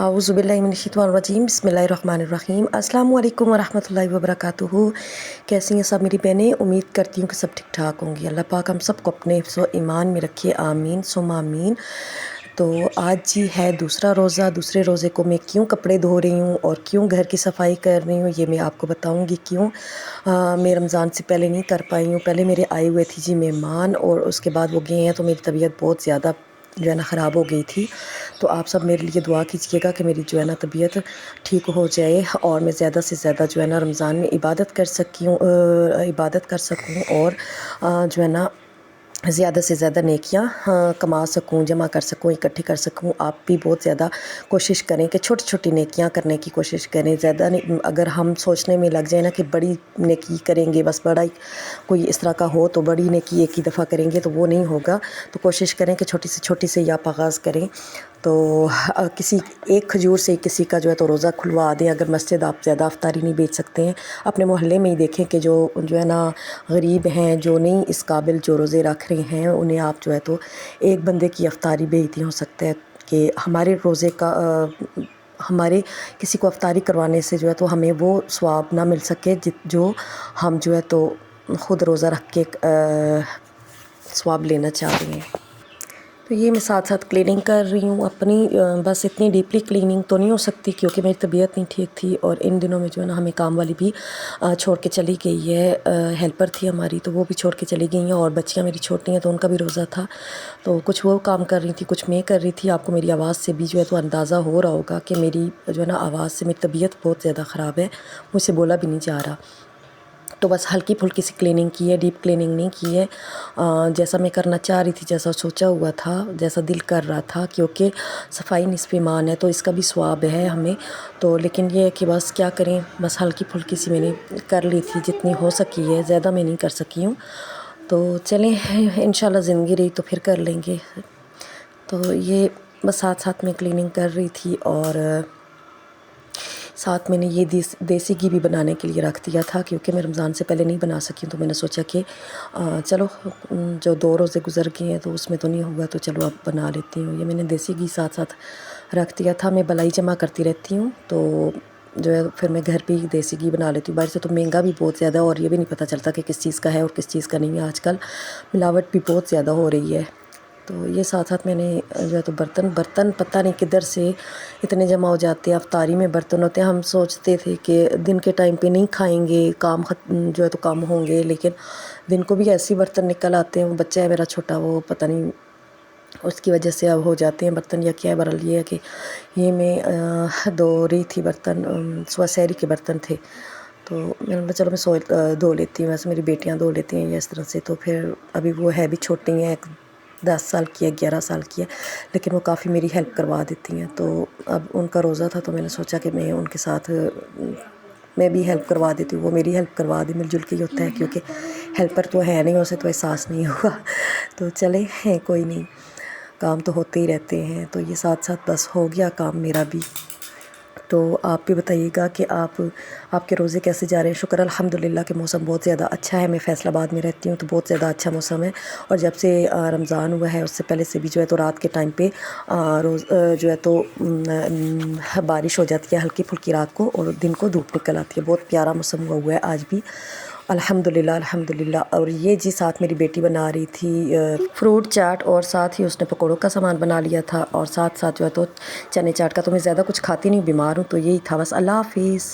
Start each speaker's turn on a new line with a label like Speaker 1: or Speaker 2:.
Speaker 1: औज़ुबिल्लाहिमिनश्शैतानिर्रजीम बिस्मिल्लाहिर्रहमानिर्रहीम अस्सलामु अलैकुम वरहमतुल्लाहि वबरकातुहू। कैसी हैं सब मेरी बहनें? उम्मीद करती हूँ कि सब ठीक ठाक होंगी। अल्लाह पाक हम सबको अपने हिफ्ज़ व ईमान में रखे, आमीन सुम्मा आमीन। तो आज जी है दूसरा रोज़ा। दूसरे रोज़े को मैं क्यों कपड़े धो रही हूँ और क्यों घर की सफाई कर रही हूँ, ये मैं आपको बताऊँगी क्यों। मैं रमज़ान से पहले नहीं कर पाई हूँ। पहले मेरे आए हुए थे जी मेहमान और उसके बाद वो गए हैं, तो मेरी तबीयत बहुत ज़्यादा जो है ना ख़राब हो गई थी। तो आप सब मेरे लिए दुआ कीजिएगा कि मेरी जो है ना तबीयत ठीक हो जाए और मैं ज़्यादा से ज़्यादा जो है ना रमज़ान में इबादत कर सकूँ और जो है ना ज़्यादा से ज़्यादा नेकियां कमा सकूं, जमा कर सकूं, इकट्ठी कर सकूं। आप भी बहुत ज़्यादा कोशिश करें कि छोटी छोटी नेकियां करने की कोशिश करें। ज़्यादा नहीं, अगर हम सोचने में लग जाए ना कि बड़ी नेकी करेंगे, बस बड़ा कोई इस तरह का हो तो बड़ी नेकी एक ही दफ़ा करेंगे तो वो नहीं होगा। तो कोशिश करें कि छोटी से आप आगाज़ करें। तो किसी एक खजूर से किसी का जो है तो रोज़ा खुलवा दें। अगर मस्जिद आप ज़्यादा अफ्तारी नहीं बेच सकते हैं, अपने मोहल्ले में ही देखें कि जो है ना गरीब हैं, जो नहीं इस काबिल, जो रोज़े रख रहे हैं, उन्हें आप जो है तो एक बंदे की अफ्तारी बेचती। हो सकता है कि हमारे रोज़े का हमारे किसी को अफ्तारी करवाने से जो है तो हमें वो सवाब ना मिल सके जो हम जो है तो ख़ुद रोज़ा रख के सवाब लेना चाह रहे हैं। तो ये मैं साथ साथ क्लीनिंग कर रही हूँ अपनी। बस इतनी डीपली क्लीनिंग तो नहीं हो सकती क्योंकि मेरी तबीयत नहीं ठीक थी और इन दिनों में जो है ना हमें काम वाली भी छोड़ के चली गई है। हेल्पर थी हमारी, तो वो भी छोड़ के चली गई हैं और बच्चियाँ मेरी छोटी हैं तो उनका भी रोज़ा था। तो कुछ वो काम कर रही थी, कुछ मैं कर रही थी। आपको मेरी आवाज़ से भी जो है तो अंदाज़ा हो रहा होगा कि मेरी जो है ना आवाज़ से मेरी तबीयत बहुत ज़्यादा ख़राब है, मुझसे बोला भी नहीं जा रहा। तो बस हल्की फुल्की सी क्लीनिंग की है, डीप क्लीनिंग नहीं की है। जैसा मैं करना चाह रही थी, जैसा सोचा हुआ था, जैसा दिल कर रहा था, क्योंकि सफाई निस्फ़ ईमान है तो इसका भी सवाब है हमें। तो लेकिन ये है कि बस क्या करें, बस हल्की फुल्की सी मैंने कर ली थी जितनी हो सकी है, ज़्यादा मैं नहीं कर सकी हूँ। तो चलें, इंशाल्लाह ज़िंदगी रही तो फिर कर लेंगे। तो ये बस साथ साथ में क्लीनिंग कर रही थी और साथ मैंने ये देसी घी भी बनाने के लिए रख दिया था क्योंकि मैं रमज़ान से पहले नहीं बना सकी हूँ। तो मैंने सोचा कि चलो जो 2 रोज़े गुज़र गए हैं तो उसमें तो नहीं होगा, तो चलो अब बना लेती हूँ। ये मैंने देसी घी साथ साथ रख दिया था। मैं बलाई जमा करती रहती हूँ तो जो है फिर मैं घर पे ही देसी घी बना लेती हूँ। बाहर से तो महंगा भी बहुत ज़्यादा और ये भी नहीं पता चलता कि किस चीज़ का है और किस चीज़ का नहीं है। आजकल मिलावट भी बहुत ज़्यादा हो रही है। तो ये साथ साथ मैंने जो है तो बर्तन पता नहीं किधर से इतने जमा हो जाते हैं। अफ्तारी में बर्तन होते हैं, हम सोचते थे कि दिन के टाइम पे नहीं खाएंगे, काम जो है तो कम होंगे, लेकिन दिन को भी ऐसे बर्तन निकल आते हैं। वो बच्चा है मेरा छोटा, वो पता नहीं उसकी वजह से अब हो जाते हैं बर्तन या क्या है। बहरहाल ये है कि ये मैं धो रही थी बर्तन, सुबह सहरी के बर्तन थे तो मैंने बोला चलो मैं धो लेती हूँ। वैसे मेरी बेटियाँ धो लेती हैं इस तरह से। तो फिर अभी वो है भी छोटी हैं, 10 साल की है, 11 साल की है, लेकिन वो काफ़ी मेरी हेल्प करवा देती हैं। तो अब उनका रोज़ा था तो मैंने सोचा कि मैं उनके साथ मैं भी हेल्प करवा देती हूँ, वो मेरी हेल्प करवा दी। मिलजुल के ही होता है क्योंकि हेल्पर तो है नहीं, उसे तो एहसास नहीं हुआ। तो चले हैं, कोई नहीं, काम तो होते ही रहते हैं। तो ये साथ साथ बस हो गया काम मेरा भी। तो आप भी बताइएगा कि आपके रोज़े कैसे जा रहे हैं। शुक्र अल्हम्दुलिल्लाह कि मौसम बहुत ज़्यादा अच्छा है। मैं फैसलाबाद में रहती हूँ तो बहुत ज़्यादा अच्छा मौसम है। और जब से रमज़ान हुआ है उससे पहले से भी जो है तो रात के टाइम पे रोज़ जो है तो बारिश हो जाती है हल्की फुल्की रात को और दिन को धूप निकल आती है। बहुत प्यारा मौसम हुआ है आज भी, अल्हम्दुलिल्लाह। और ये जी साथ मेरी बेटी बना रही थी फ्रूट चाट और साथ ही उसने पकौड़ों का सामान बना लिया था और साथ साथ जो है तो चने चाट का। तो मैं ज़्यादा कुछ खाती नहीं, बीमार हूँ, तो यही था बस। अल्लाह हाफिज़।